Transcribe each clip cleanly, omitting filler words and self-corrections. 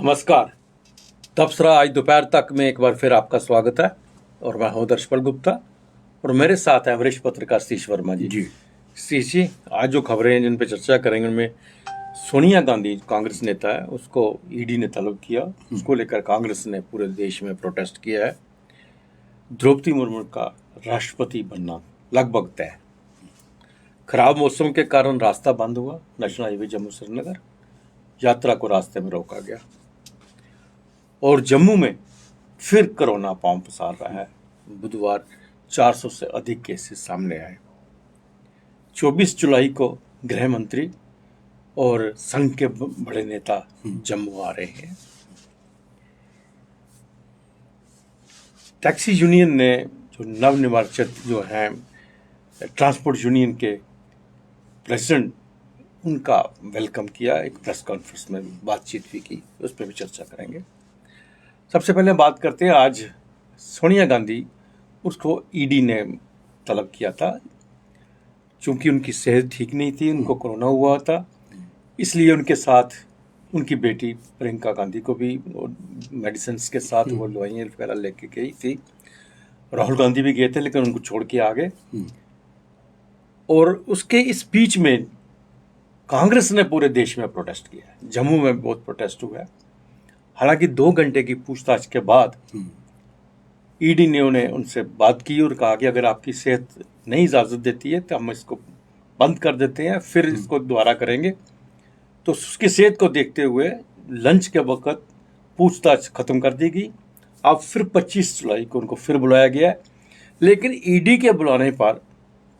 नमस्कार। तबसरा आज दोपहर तक में एक बार फिर आपका स्वागत है और मैं हूं दर्शपल गुप्ता और मेरे साथ है वरिष्ठ पत्रकार सतीश वर्मा जी। सतीश जी, आज जो खबरें हैं जिन पर चर्चा करेंगे उनमें सोनिया गांधी कांग्रेस नेता है, उसको ईडी ने तलब किया। उसको लेकर कांग्रेस ने पूरे देश में प्रोटेस्ट किया है। द्रौपदी मुर्मू का राष्ट्रपति बनना लगभग तय। खराब मौसम के कारण रास्ता बंद हुआ। नेशनल हाईवे जम्मू श्रीनगर यात्रा को रास्ते में रोका गया और जम्मू में फिर कोरोना पांव पसार रहा है। बुधवार 400 से अधिक केसेस सामने आए। 24 जुलाई को गृह मंत्री और संघ के बड़े नेता जम्मू आ रहे हैं। टैक्सी यूनियन ने जो नवनिर्वाचित जो हैं ट्रांसपोर्ट यूनियन के प्रेसिडेंट, उनका वेलकम किया। एक प्रेस कॉन्फ्रेंस में बातचीत भी की, उस पर भी चर्चा करेंगे। सबसे पहले बात करते हैं आज सोनिया गांधी, उसको ईडी ने तलब किया था क्योंकि उनकी सेहत ठीक नहीं थी, उनको कोरोना हुआ था। इसलिए उनके साथ उनकी बेटी प्रियंका गांधी को भी मेडिसिन के साथ वो दवाइयाँ वगैरह लेके गई थी। राहुल गांधी भी गए थे लेकिन उनको छोड़ के आ गए। और उसके इस बीच में कांग्रेस ने पूरे देश में प्रोटेस्ट किया है। जम्मू में बहुत प्रोटेस्ट हुआ है। हालांकि 2 घंटे की पूछताछ के बाद ईडी ने उनसे बात की और कहा कि अगर आपकी सेहत नहीं इजाज़त देती है तो हम इसको बंद कर देते हैं, फिर इसको दोबारा करेंगे। तो उसकी सेहत को देखते हुए लंच के वक्त पूछताछ खत्म कर दी गई। अब फिर 25 जुलाई को उनको फिर बुलाया गया है। लेकिन ईडी के बुलाने पर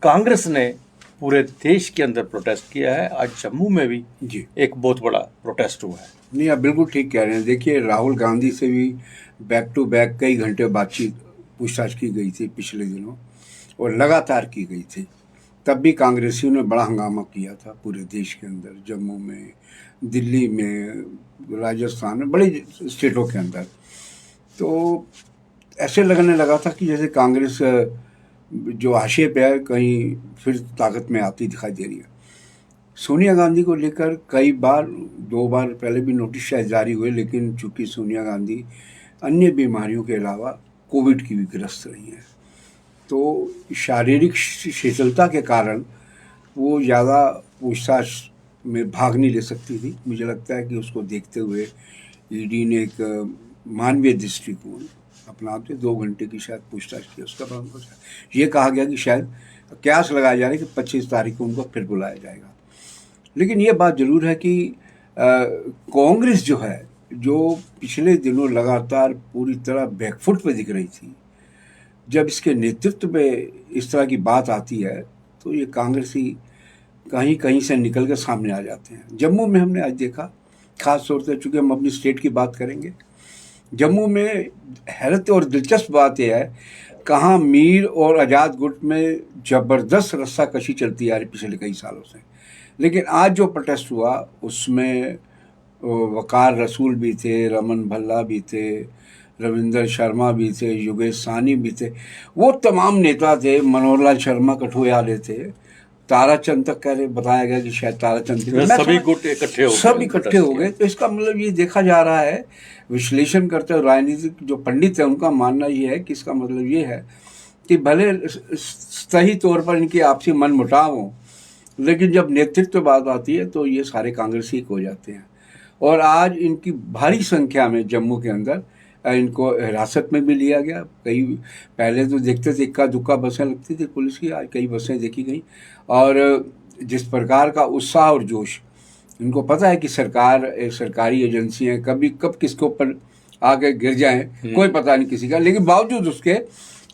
कांग्रेस ने पूरे देश के अंदर प्रोटेस्ट किया है। आज जम्मू में भी एक बहुत बड़ा प्रोटेस्ट हुआ है। नहीं, आप बिल्कुल ठीक कह रहे हैं। देखिए, राहुल गांधी से भी बैक टू बैक कई घंटे बातचीत पूछताछ की गई थी पिछले दिनों और लगातार की गई थी। तब भी कांग्रेसियों ने बड़ा हंगामा किया था पूरे देश के अंदर, जम्मू में, दिल्ली में, राजस्थान में, बड़े स्टेटों के अंदर। तो ऐसे लगने लगा था कि जैसे कांग्रेस जो आशय पे है कहीं फिर ताकत में आती दिखाई दे रही है। सोनिया गांधी को लेकर कई बार, 2 बार पहले भी नोटिस शायद जारी हुए, लेकिन चूंकि सोनिया गांधी अन्य बीमारियों के अलावा कोविड की भी ग्रस्त रही हैं, तो शारीरिक शिथिलता के कारण वो ज़्यादा पूछताछ में भाग नहीं ले सकती थी। मुझे लगता है कि उसको देखते हुए ईडी ने एक मानवीय दृष्टिकोण अपनाते 2 घंटे की शायद पूछताछ की। उसका बाद ये कहा गया कि शायद कयास लगाया जा रहा है कि 25 तारीख को उनको फिर बुलाया जाएगा। लेकिन ये बात ज़रूर है कि कांग्रेस जो है, जो पिछले दिनों लगातार पूरी तरह बैकफुट पे दिख रही थी, जब इसके नेतृत्व में इस तरह की बात आती है तो ये कांग्रेसी कहीं कहीं से निकल कर सामने आ जाते हैं। जम्मू में हमने आज देखा, खास तौर से चूँकि हम अपनी स्टेट की बात करेंगे, जम्मू में हैरत और दिलचस्प बात यह है, कहाँ मीर और आज़ाद गुट में ज़बरदस्त रस्साकशी चलती आ रही पिछले कई सालों से। लेकिन आज जो प्रोटेस्ट हुआ उसमें वकार रसूल भी थे, रमन भल्ला भी थे, रविंदर शर्मा भी थे, योगेश साहनी भी थे, वो तमाम नेता थे, मनोहर लाल शर्मा कठुआले थे, ताराचंद तक कह रहे, बताया गया कि शायद ताराचंद सभी गुट इकट्ठे हो गए। तो इसका मतलब ये देखा जा रहा है, विश्लेषण करते हुए राजनीतिक जो पंडित है उनका मानना ये है कि इसका मतलब ये है कि भले सही तौर पर इनकी आपसी मन मुटाव हो, लेकिन जब नेतृत्व बात आती है तो ये सारे कांग्रेसी हो जाते हैं। और आज इनकी भारी संख्या में जम्मू के अंदर इनको हिरासत में भी लिया गया। कई पहले तो देखते थे इक्का दुक्का बसें लगती थी पुलिस की, आज कई बसें देखी गई। और जिस प्रकार का उत्साह और जोश, इनको पता है कि सरकारी एजेंसियां कब किसके ऊपर आके गिर जाएं, कोई पता नहीं किसी का। लेकिन बावजूद उसके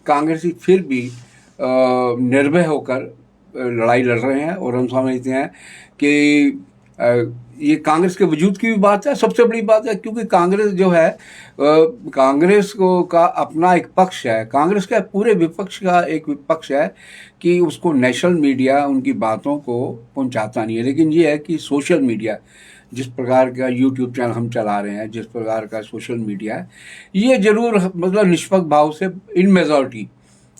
कांग्रेसी फिर भी निर्भय होकर लड़ाई लड़ रहे हैं। और हम समझते हैं कि ये कांग्रेस के वजूद की भी बात है, सबसे बड़ी बात है, क्योंकि कांग्रेस जो है, कांग्रेस को का अपना एक पक्ष है, कांग्रेस का पूरे विपक्ष का एक विपक्ष है कि उसको नेशनल मीडिया उनकी बातों को पहुंचाता नहीं है। लेकिन ये है कि सोशल मीडिया, जिस प्रकार का यूट्यूब चैनल हम चला रहे हैं, जिस प्रकार का सोशल मीडिया है, ये जरूर मतलब निष्पक्ष भाव से इन मेजॉरिटी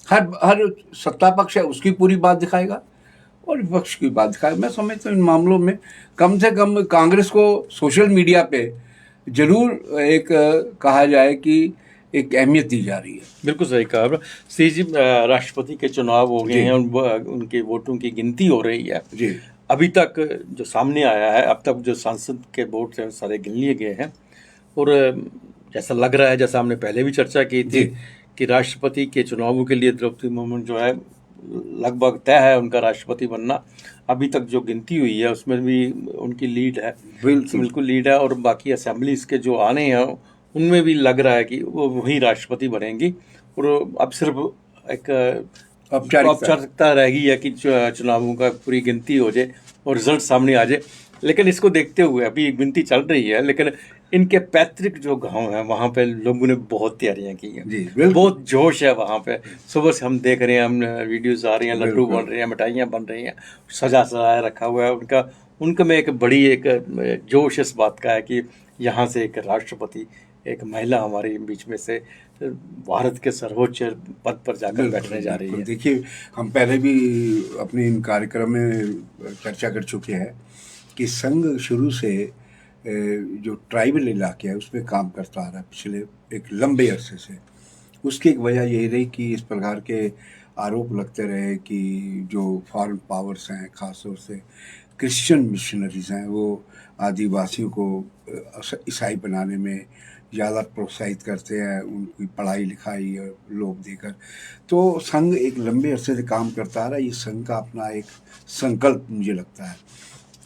हर सत्ता पक्ष है उसकी पूरी बात दिखाएगा और विपक्ष की बात दिखाएगा। मैं समझता हूँ इन मामलों में कम से कम कांग्रेस को सोशल मीडिया पे जरूर एक कहा जाए कि एक अहमियत दी जा रही है। बिल्कुल सही कहा आपने। सी जी, राष्ट्रपति के चुनाव हो गए जी। हैं, उनके वोटों की गिनती हो रही है। जी अभी तक जो सामने आया है, अब तक जो सांसद के वोट हैं सारे गिन लिए गए हैं, और जैसा लग रहा है, जैसा हमने पहले भी चर्चा की थी, जी कि राष्ट्रपति के चुनावों के लिए द्रौपदी मुर्मू जो है लगभग तय है उनका राष्ट्रपति बनना। अभी तक जो गिनती हुई है उसमें भी उनकी लीड है, बिल्कुल बिल्कुल लीड है, और बाकी असेंबलीज के जो आने हैं उनमें भी लग रहा है कि वो वही राष्ट्रपति बनेंगी। और अब सिर्फ एक औपचारिकता रह गई है कि चुनावों का पूरी गिनती हो जाए और रिजल्ट सामने आ जाए। लेकिन इसको देखते हुए अभी गिनती चल रही है, लेकिन इनके पैतृक जो गांव है वहाँ पे लोगों ने बहुत तैयारियां की हैं, जी बिल्कुल बहुत जोश है वहाँ पे। सुबह से हम देख रहे हैं, हम वीडियोस आ रही हैं, लड्डू बिल्कुल। बन रहे हैं, मिठाइयाँ बन रही हैं, सजाया रखा हुआ है उनका। उनका में एक बड़ी एक जोश इस बात का है कि यहाँ से एक राष्ट्रपति, एक महिला हमारे बीच में से भारत के सर्वोच्च पद पर जाकर बैठने जा रही है। देखिए, हम पहले भी अपने इन कार्यक्रम में चर्चा कर चुके हैं कि संघ शुरू से जो ट्राइबल इलाके है उसमें काम करता आ रहा है पिछले एक लंबे अरसे से। उसकी एक वजह यही रही कि इस प्रकार के आरोप लगते रहे कि जो फॉरेन पावर्स हैं, खासतौर से क्रिश्चियन मिशनरीज हैं, वो आदिवासियों को ईसाई बनाने में ज़्यादा प्रोत्साहित करते हैं, उनकी पढ़ाई लिखाई और लोभ देकर। तो संघ एक लंबे अरसे से काम करता आ रहा है। ये संघ का अपना एक संकल्प मुझे लगता है।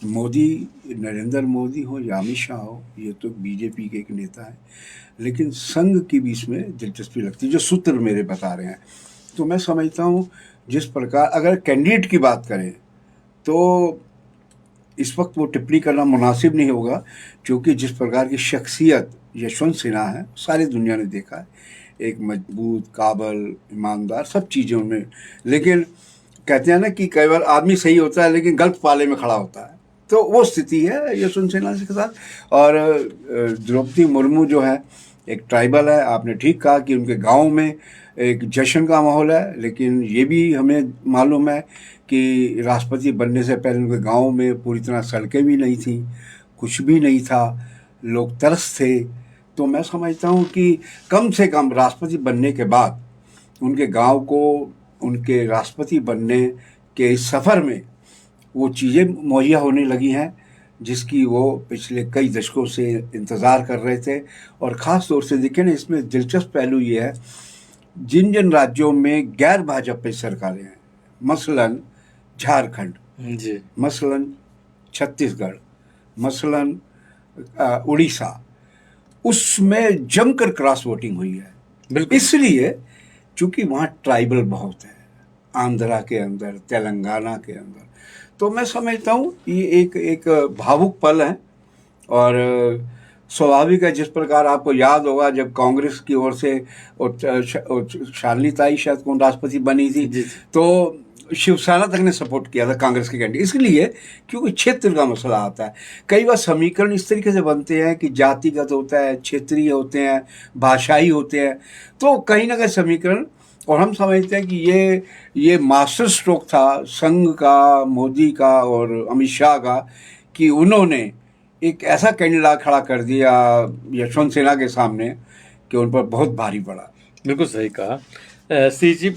मोदी, नरेंद्र मोदी हो या अमित शाह हो, ये तो बीजेपी के एक नेता है, लेकिन संघ की भी इसमें दिलचस्पी लगती है, जो सूत्र मेरे बता रहे हैं। तो मैं समझता हूँ जिस प्रकार अगर कैंडिडेट की बात करें तो इस वक्त वो टिप्पणी करना मुनासिब नहीं होगा, क्योंकि जिस प्रकार की शख्सियत यशवंत सिन्हा है सारी दुनिया ने देखा है, एक मजबूत, काबल, ईमानदार, सब चीज़ें उनमें। लेकिन कहते हैं ना कि कई बार आदमी सही होता है लेकिन गलत पाले में खड़ा होता है, तो वो स्थिति है यशवंत सिन्हा के साथ। और द्रौपदी मुर्मू जो है एक ट्राइबल है। आपने ठीक कहा कि उनके गांव में एक जश्न का माहौल है, लेकिन ये भी हमें मालूम है कि राष्ट्रपति बनने से पहले उनके गांव में पूरी तरह सड़कें भी नहीं थी, कुछ भी नहीं था, लोग तरस थे। तो मैं समझता हूँ कि कम से कम राष्ट्रपति बनने के बाद उनके गांव को उनके राष्ट्रपति बनने के इस सफ़र में वो चीज़ें मुहैया होने लगी हैं जिसकी वो पिछले कई दशकों से इंतज़ार कर रहे थे। और ख़ास तौर से देखें ना, इसमें दिलचस्प पहलू ये है, जिन जिन राज्यों में गैर भाजपा सरकारें हैं, मसलन झारखंड जी, मसलन छत्तीसगढ़, मसलन उड़ीसा, उसमें जमकर क्रॉस वोटिंग हुई है। बिल्कुल। इसलिए चूंकि वहाँ ट्राइबल बहुत है, आंध्रा के अंदर, तेलंगाना के अंदर। तो मैं समझता हूँ ये एक भावुक पल है। और स्वाभाविक है, जिस प्रकार आपको याद होगा जब कांग्रेस की ओर से शालिनी ताई शायद कौन राष्ट्रपति बनी थी, जी, तो शिवसेना तक ने सपोर्ट किया था कांग्रेस के कैंडिडेट, इसलिए क्योंकि क्षेत्र का मसला आता है। कई बार समीकरण इस तरीके से बनते हैं कि जातिगत होता है, क्षेत्रीय होते हैं, भाषाई होते हैं, तो कहीं ना कहीं समीकरण। और हम समझते हैं कि ये मास्टर स्ट्रोक था संघ का, मोदी का और अमित शाह का, कि उन्होंने एक ऐसा कैंडिडेट खड़ा कर दिया यशवंत सिन्हा के सामने कि उन पर बहुत भारी पड़ा। बिल्कुल सही कहा। सी जी,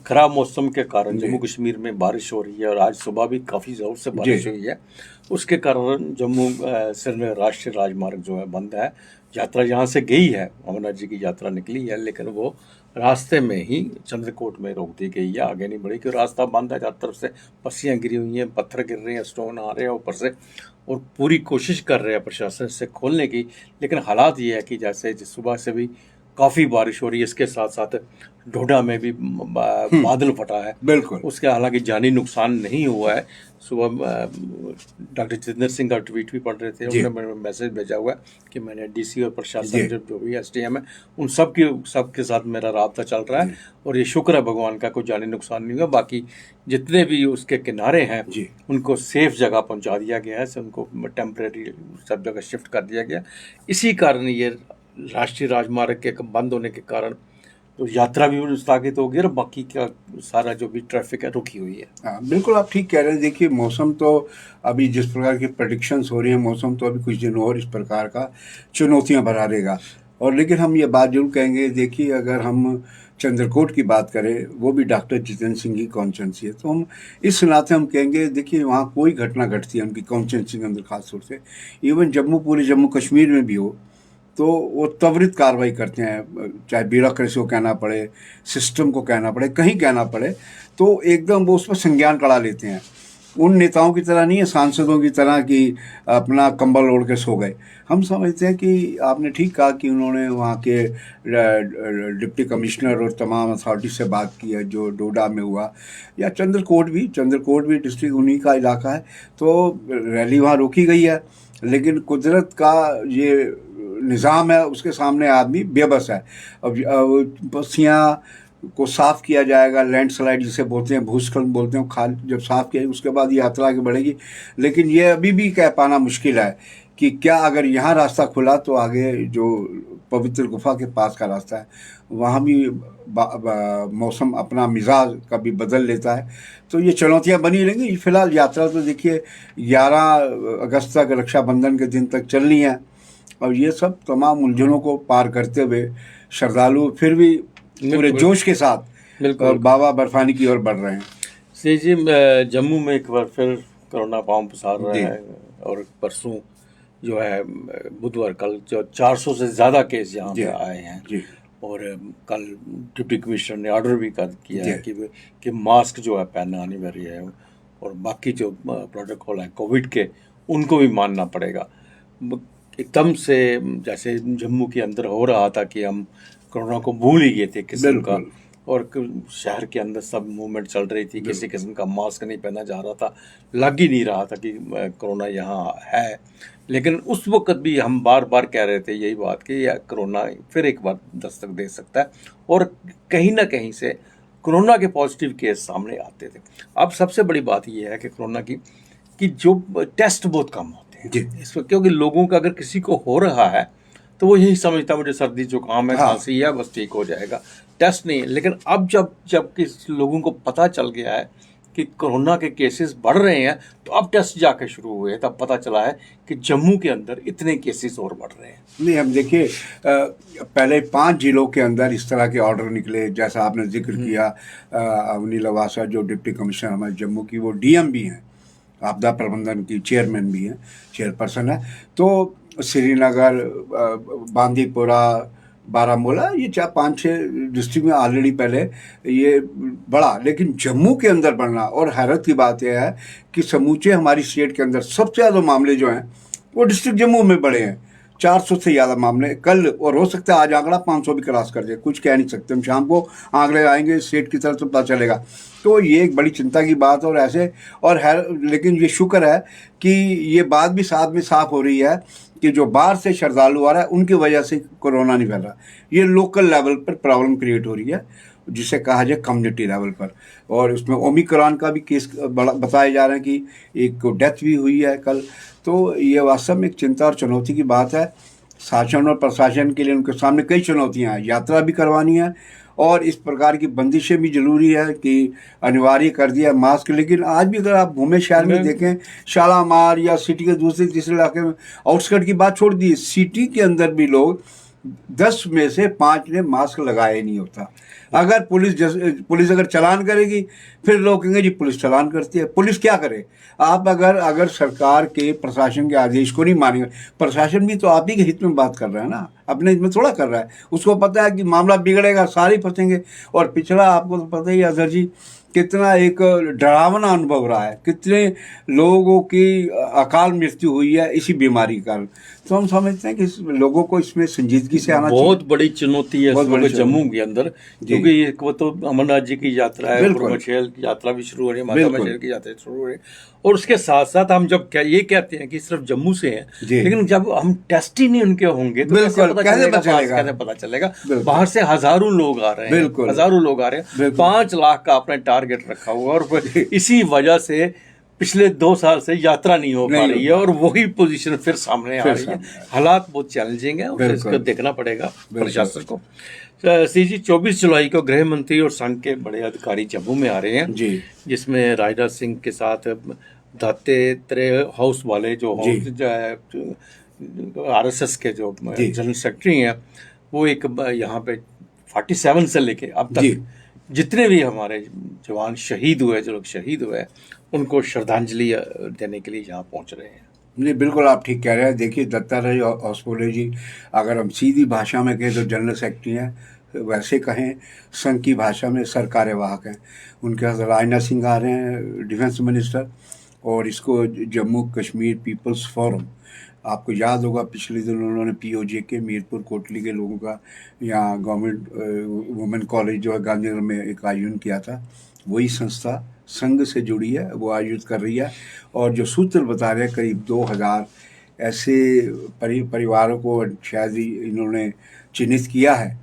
खराब मौसम के कारण जम्मू कश्मीर में बारिश हो रही है, और आज सुबह भी काफ़ी ज़ोर से बारिश हुई है। उसके कारण जम्मू श्रीनगर राष्ट्रीय राजमार्ग जो है बंद है। यात्रा यहाँ से गई है, अमरनाथ जी की यात्रा निकली है, लेकिन वो रास्ते में ही चंद्रकोट में रोक दी गई है, आगे नहीं बढ़ी, क्योंकि रास्ता बंद है। चारों तरफ से पस्सियाँ गिरी हुई हैं, पत्थर गिर रहे हैं, स्टोन आ रहे हैं ऊपर से, और पूरी कोशिश कर रहे हैं प्रशासन से खोलने की। लेकिन हालात ये है कि जैसे सुबह से भी काफ़ी बारिश हो रही है, इसके साथ साथ डोडा में भी बादल फटा है। बिल्कुल। उसके हालांकि जानी नुकसान नहीं हुआ है। सुबह डॉक्टर जितेंद्र सिंह का ट्वीट भी पढ़ रहे थे, उन्होंने मैसेज भेजा हुआ है कि मैंने डीसी और प्रशासन जो भी एसडीएम है उन सबके साथ मेरा राब्ता चल रहा है, और ये शुक्र है भगवान का कोई जानी नुकसान नहीं हुआ। बाकी जितने भी उसके किनारे हैं उनको सेफ जगह पहुंचा दिया गया है, उनको टेम्परेरी सब जगह शिफ्ट कर दिया गया। इसी कारण ये राष्ट्रीय राजमार्ग के बंद होने के कारण तो यात्रा भी स्थगित हो गई और बाकी का सारा जो भी ट्रैफिक है रुकी हुई है। हाँ बिल्कुल, आप ठीक कह रहे हैं। देखिए मौसम तो अभी जिस प्रकार की प्रडिक्शंस हो रही हैं, मौसम तो अभी कुछ दिन और इस प्रकार का चुनौतियां बढ़ा रहेगा। और लेकिन हम ये बात जरूर कहेंगे, देखिए अगर हम चंद्रकोट की बात करें, वो भी डॉक्टर जितेंद्र सिंह की कॉन्स्टिट्यूंसी है, तो हम इस नाते हम कहेंगे देखिए वहाँ कोई घटना घटती है उनकी कॉन्स्टिट्यूंसी के अंदर खास तौर से, इवन पूरे जम्मू कश्मीर में भी हो, तो वो त्वरित कार्रवाई करते हैं, चाहे ब्यूरोक्रेसी को कहना पड़े, सिस्टम को कहना पड़े, कहीं कहना पड़े, तो एकदम वो उस पर संज्ञान करा लेते हैं। उन नेताओं की तरह नहीं है, सांसदों की तरह कि अपना कंबल ओढ़ के सो गए। हम समझते हैं कि आपने ठीक कहा कि उन्होंने वहाँ के डिप्टी कमिश्नर और तमाम अथॉरिटी से बात की है, जो डोडा में हुआ, या चंद्रकोट भी डिस्ट्रिक्ट उन्हीं का इलाका है, तो रैली वहाँ रोकी गई है। लेकिन कुदरत का ये निज़ाम है, उसके सामने आदमी बेबस है। अब बस्तियाँ को साफ़ किया जाएगा, लैंडस्लाइड जिसे बोलते हैं, भूस्खलन बोलते हैं, खाल जब साफ़ किया उसके बाद यात्रा आगे बढ़ेगी। लेकिन ये अभी भी कह पाना मुश्किल है कि क्या अगर यहाँ रास्ता खुला तो आगे जो पवित्र गुफा के पास का रास्ता है वहाँ भी मौसम अपना मिजाज कभी बदल लेता है, तो ये चुनौतियाँ बनी रहेंगी। फिलहाल यात्रा तो देखिए 11 अगस्त तक, रक्षाबंधन के दिन तक चलनी है, और ये सब तमाम उलझनों को पार करते हुए श्रद्धालु फिर भी पूरे जोश के साथ बाबा बर्फानी की ओर बढ़ रहे हैं। सी जी, जम्मू में एक बार फिर कोरोना पांव पसार रहा है, और परसों जो है बुधवार कल जो 400 से ज़्यादा केस यहाँ पे आए हैं, और कल डिप्टी कमिश्नर ने ऑर्डर भी किया है कि मास्क जो है पहनना अनिवार्य है, और बाकी जो प्रोटोकॉल है कोविड के उनको भी मानना पड़ेगा। एकदम से जैसे जम्मू के अंदर हो रहा था कि हम कोरोना को भूल ही गए थे किस्म का, और शहर के अंदर सब मूवमेंट चल रही थी, किसी किस्म का मास्क नहीं पहना जा रहा था, लग ही नहीं रहा था कि कोरोना यहाँ है। लेकिन उस वक्त भी हम बार बार कह रहे थे यही बात कि यह कोरोना फिर एक बार दस्तक दे सकता है, और कहीं ना कहीं से कोरोना के पॉजिटिव केस सामने आते थे। अब सबसे बड़ी बात यह है कि कोरोना की कि जो टेस्ट बहुत कम होते हैं इस वक्त, क्योंकि लोगों का अगर किसी को हो रहा है तो वो यही समझता मुझे सर्दी जुकाम है, खांसी है, बस ठीक हो जाएगा, टेस्ट नहीं है। लेकिन अब जब कि लोगों को पता चल गया है कि कोरोना के केसेस बढ़ रहे हैं, तो अब टेस्ट जाके शुरू हुए, तब पता चला है कि जम्मू के अंदर इतने केसेस और बढ़ रहे हैं। नहीं, हम देखिए पहले 5 जिलों के अंदर इस तरह के ऑर्डर निकले, जैसा आपने जिक्र किया। अवनी लवासा जो डिप्टी कमिश्नर हमारे जम्मू की, वो डीएम भी हैं, आपदा प्रबंधन की चेयरमैन भी हैं, चेयरपर्सन है। तो श्रीनगर, बांदीपुरा, बारामूला, ये 5-6 डिस्ट्रिक्ट में ऑलरेडी पहले ये बढ़ा, लेकिन जम्मू के अंदर बढ़ना, और हैरत की बात यह है कि समूचे हमारी स्टेट के अंदर सबसे ज़्यादा मामले जो हैं वो डिस्ट्रिक्ट जम्मू में बढ़े हैं। 400 से ज़्यादा मामले कल, और हो सकता है आज आंकड़ा 500 भी क्रॉस कर जाए, कुछ कह नहीं सकते हम। शाम को आंकड़े आएंगे स्टेट की तरफ से पता चलेगा। तो ये एक बड़ी चिंता की बात, और ऐसे और लेकिन ये शुक्र है कि ये बात भी साथ में साफ हो रही है कि जो बाहर से श्रद्धालु आ रहा है उनकी वजह से कोरोना नहीं फैल रहा, ये लोकल लेवल पर प्रॉब्लम क्रिएट हो रही है, जिसे कहा जाए कम्युनिटी लेवल पर। और उसमें ओमिक्रॉन का भी केस बड़ा बताए जा रहे हैं कि एक को डेथ भी हुई है कल। तो ये वास्तव में एक चिंता और चुनौती की बात है। शासन और प्रशासन के लिए उनके सामने कई चुनौतियां हैं, यात्रा भी करवानी है, और इस प्रकार की बंदिशें भी जरूरी है कि अनिवार्य कर दिया मास्क। लेकिन आज भी अगर आप घूमे शहर में देखें, शालामार या सिटी के दूसरे तीसरे इलाके में, आउटस्कर्ट की बात छोड़ दी, सिटी के अंदर भी लोग 10 में से 5 ने मास्क लगाए नहीं होता। अगर पुलिस अगर चालान करेगी, फिर लोग कहेंगे जी पुलिस चालान करती है। पुलिस क्या करे? आप अगर सरकार के प्रशासन के आदेश को नहीं मानेंगे, प्रशासन भी तो आप ही के हित में बात कर रहा है ना, अपने हित में थोड़ा कर रहा है। उसको पता है कि मामला बिगड़ेगा, सारे फंसेंगे। और पिछला आपको तो पता ही है अजहर जी, कितना एक डरावना अनुभव रहा है, कितने लोगों की अकाल मृत्यु हुई है इसी बीमारी का। तो हम समझते हैं कि लोगों को इसमें संजीदगी से आना चाहिए। बहुत बड़ी चुनौती है जम्मू के अंदर, क्योंकि ये वो तो अमरनाथ जी की यात्रा है, मछेल की यात्रा भी शुरू हो रही है, माता मछेल की यात्रा शुरू हो रही है। और उसके साथ साथ हम जब ये कहते हैं कि सिर्फ जम्मू से हैं, लेकिन जब हम टेस्ट ही नहीं उनके होंगे तो कैसे पता चलेगा? बाहर से हजारों लोग आ रहे हैं, 5 लाख का अपने टारगेट रखा हुआ, और इसी वजह से पिछले 2 साल से यात्रा नहीं हो पा रही है और वही पोजीशन फिर सामने आ रही है। हालात बहुत चैलेंजिंग है और इसको देखना पड़ेगा प्रशासन को। सीजी 24 जुलाई को गृह मंत्री और संघ के बड़े अधिकारी जम्मू में आ रहे हैं जी, जिसमें राजनाथ सिंह के साथ दत्तात्रेय हाउस वाले जो आरएसएस के जो जनरल सेक्रेटरी हैं वो एक यहाँ पे 47 से लेके अब तक जितने भी हमारे जवान शहीद हुए, जो लोग शहीद हुए, उनको श्रद्धांजलि देने के लिए यहाँ पहुँच रहे हैं। नहीं, बिल्कुल आप ठीक कह रहे हैं। देखिए, दत्तात्रेय होसबोले जी, अगर हम सीधी भाषा में कहें तो जनरल सेक्रेटरी हैं, वैसे कहें संघ की भाषा में सरकार्यवाहक हैं। उनके साथ राजनाथ सिंह आ रहे हैं, डिफेंस मिनिस्टर, और इसको जम्मू कश्मीर पीपल्स फोरम, आपको याद होगा पिछले दिनों उन्होंने पीओजे के मीरपुर कोटली के लोगों का यहाँ गवर्नमेंट वुमेन कॉलेज जो है गांधीनगर में एक आयोजन किया था। वही संस्था संघ से जुड़ी है, वो आयोजित कर रही है। और जो सूत्र बता रहे हैं करीब 2000 ऐसे परिवारों को शायद ही इन्होंने चिन्हित किया है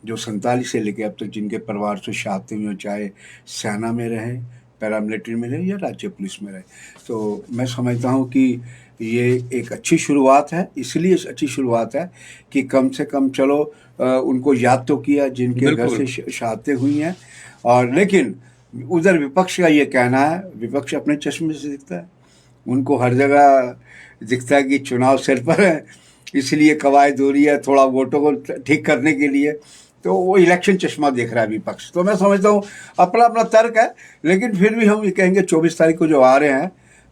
जो 47 से लेकर अब तक जिनके परिवार से शादी में, चाहे सेना में रहे, पैरामिलिट्री में रहे या राज्य पुलिस में रहे। तो मैं समझता हूँ कि ये एक अच्छी शुरुआत है। इसलिए अच्छी शुरुआत है कि कम से कम चलो उनको याद तो किया जिनके घर से शहादतें हुई हैं। और लेकिन उधर विपक्ष का ये कहना है, विपक्ष अपने चश्मे से दिखता है, उनको हर जगह दिखता है कि चुनाव सिर पर है, इसलिए कवायद हो रही है थोड़ा वोटों को ठीक करने के लिए, तो वो इलेक्शन चश्मा देख रहा है विपक्ष। तो मैं समझता हूँ अपना अपना तर्क है, लेकिन फिर भी हम ये कहेंगे 24 तारीख को जो आ रहे हैं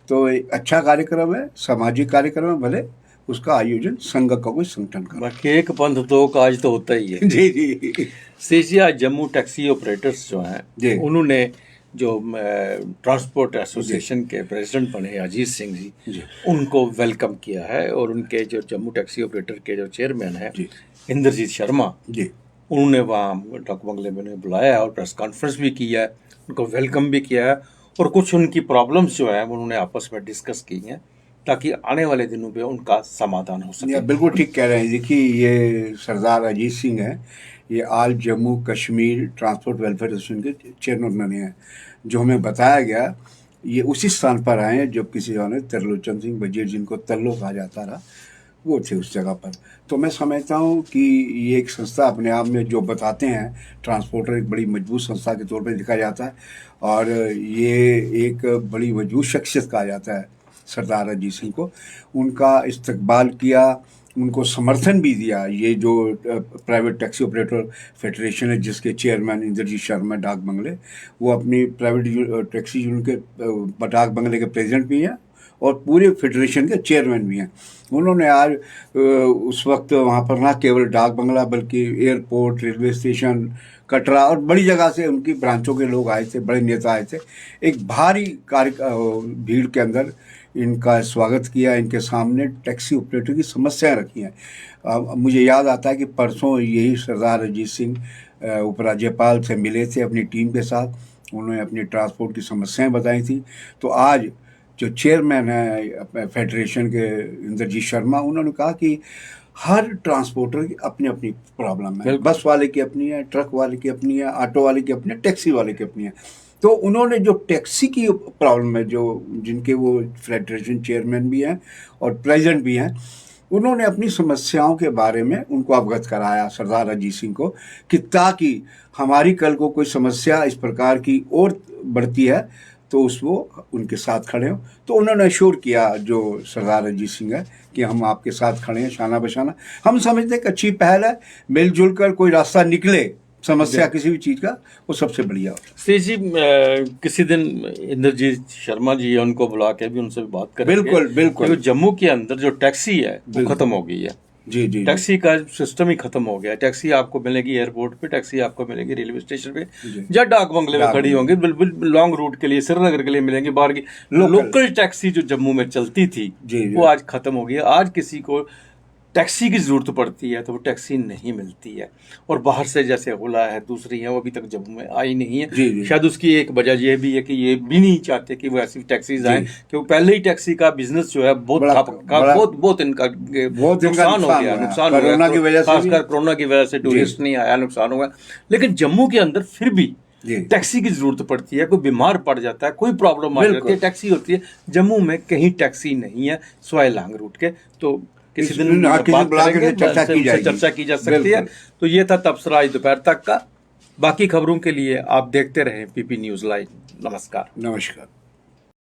तो एक अच्छा कार्यक्रम है, सामाजिक कार्यक्रम है, भले उसका आयोजन संघ का कोई संगठन का। बाकी एक पंथ दो काज तो होता ही है। जी जी। सीजीआई जम्मू टैक्सी ऑपरेटर्स जो हैं उन्होंने जो ट्रांसपोर्ट एसोसिएशन के प्रेसिडेंट बने अजीत सिंह जी, उनको वेलकम किया है। और उनके जो जम्मू टैक्सी ऑपरेटर के जो चेयरमैन हैं इंद्रजीत शर्मा जी, उन्होंने वहाँ डाक बंगले में उन्हें बुलाया है और प्रेस कॉन्फ्रेंस भी किया है, उनको वेलकम भी किया है और कुछ उनकी प्रॉब्लम्स जो है उन्होंने आपस में डिस्कस की हैं ताकि आने वाले दिनों पे उनका समाधान हो सके। बिल्कुल ठीक कह रहे हैं। देखिए, ये सरदार अजीत सिंह हैं, ये all Jammu Kashmir transport welfare association के चेयरमैन बने हैं। जो हमें बताया गया ये उसी स्थान पर आए हैं जब किसी ने त्रिलोचन सिंह बजीर जिनको तल्लो कहा जाता रहा, वो थे उस जगह पर। तो मैं समझता हूँ कि ये एक संस्था अपने आप में जो बताते हैं ट्रांसपोर्टर एक बड़ी मजबूत संस्था के तौर पर देखा जाता है और ये एक बड़ी मजबूत शख्सियत कहा जाता है सरदार अजीत सिंह को। उनका इस्तकबाल किया, उनको समर्थन भी दिया। ये जो प्राइवेट टैक्सी ऑपरेटर फेडरेशन है जिसके चेयरमैन इंद्रजीत शर्मा डाक बंगले, वो अपनी प्राइवेट टैक्सी यूनियन के डाक बंगले के प्रेसिडेंट भी हैं और पूरे फेडरेशन के चेयरमैन भी हैं। उन्होंने आज उस वक्त वहाँ पर ना केवल डाक बंगला बल्कि एयरपोर्ट, रेलवे स्टेशन, कटरा और बड़ी जगह से उनकी ब्रांचों के लोग आए थे, बड़े नेता आए थे। एक भारी भीड़ के अंदर इनका स्वागत किया, इनके सामने टैक्सी ऑपरेटर की समस्याएं रखी हैं। मुझे याद आता है कि परसों यही सरदार अजीत सिंह उपराज्यपाल से मिले थे अपनी टीम के साथ, उन्होंने अपनी ट्रांसपोर्ट की समस्याएं बताई थी। तो आज जो चेयरमैन है फेडरेशन के इंद्रजीत शर्मा, उन्होंने कहा कि हर ट्रांसपोर्टर की अपनी अपनी प्रॉब्लम है, बस वाले की अपनी है, ट्रक वाले की अपनी है, ऑटो वाले की अपनी है, टैक्सी वाले की अपनी है। तो उन्होंने जो टैक्सी की प्रॉब्लम है, जो जिनके वो फेडरेशन चेयरमैन भी हैं और प्रेसिडेंट भी हैं, उन्होंने अपनी समस्याओं के बारे में उनको अवगत कराया सरदार अजीत सिंह को कि ताकि हमारी कल को कोई समस्या इस प्रकार की और बढ़ती है तो वो उनके साथ खड़े हों। तो उन्होंने अश्योर किया जो सरदार अजीत सिंह है कि हम आपके साथ खड़े हैं शाना बशाना। हम समझते हैं कि अच्छी पहल है, मिलजुल कर कोई रास्ता निकले समस्या किसी भी चीज़ का, वो सबसे बढ़िया हो। श्री जी किसी दिन इंद्रजीत शर्मा जी उनको बुला के भी उनसे बात करेंगे। बिल्कुल बिल्कुल। जम्मू के अंदर जो टैक्सी है वो खत्म हो गई है। जी जी। टैक्सी का सिस्टम ही खत्म हो गया है। टैक्सी आपको मिलेगी एयरपोर्ट पे, टैक्सी आपको मिलेगी रेलवे स्टेशन पे या डाक बंगले में खड़ी होंगी। बिल्कुल लॉन्ग रूट के लिए, श्रीनगर के लिए मिलेंगी। बाहर की लोकल टैक्सी जो जम्मू में चलती थी वो आज खत्म हो गई है। आज किसी को टैक्सी की ज़रूरत पड़ती है तो वो टैक्सी नहीं मिलती है। और बाहर से जैसे ओला है, दूसरी है, वो अभी तक जम्मू में आई नहीं है। शायद उसकी एक वजह ये भी है कि ये भी नहीं चाहते कि वो ऐसी टैक्सीज आए, क्योंकि पहले ही टैक्सी का बिजनेस जो है बहुत इनका नुकसान हो गया, नुकसान हो गया, खासकर कोरोना की वजह से टूरिस्ट नहीं आया, नुकसान हुआ। लेकिन जम्मू के अंदर फिर भी जी। टैक्सी की जरूरत पड़ती है, कोई बीमार पड़ जाता है, कोई प्रॉब्लम आ बिल्कुल। जाती है, टैक्सी होती है। जम्मू में कहीं टैक्सी नहीं है सिवाय लांग रूट के। तो किसी दिन किसी बात बुला के करेंगे, चर्चा की उनसे जाएगी। चर्चा की जा सकती है। बिल्कुल। तो ये था तबसरा आज दोपहर तक का। बाकी खबरों के लिए आप देखते रहें पीपी न्यूज़ लाइव। नमस्कार। नमस्कार।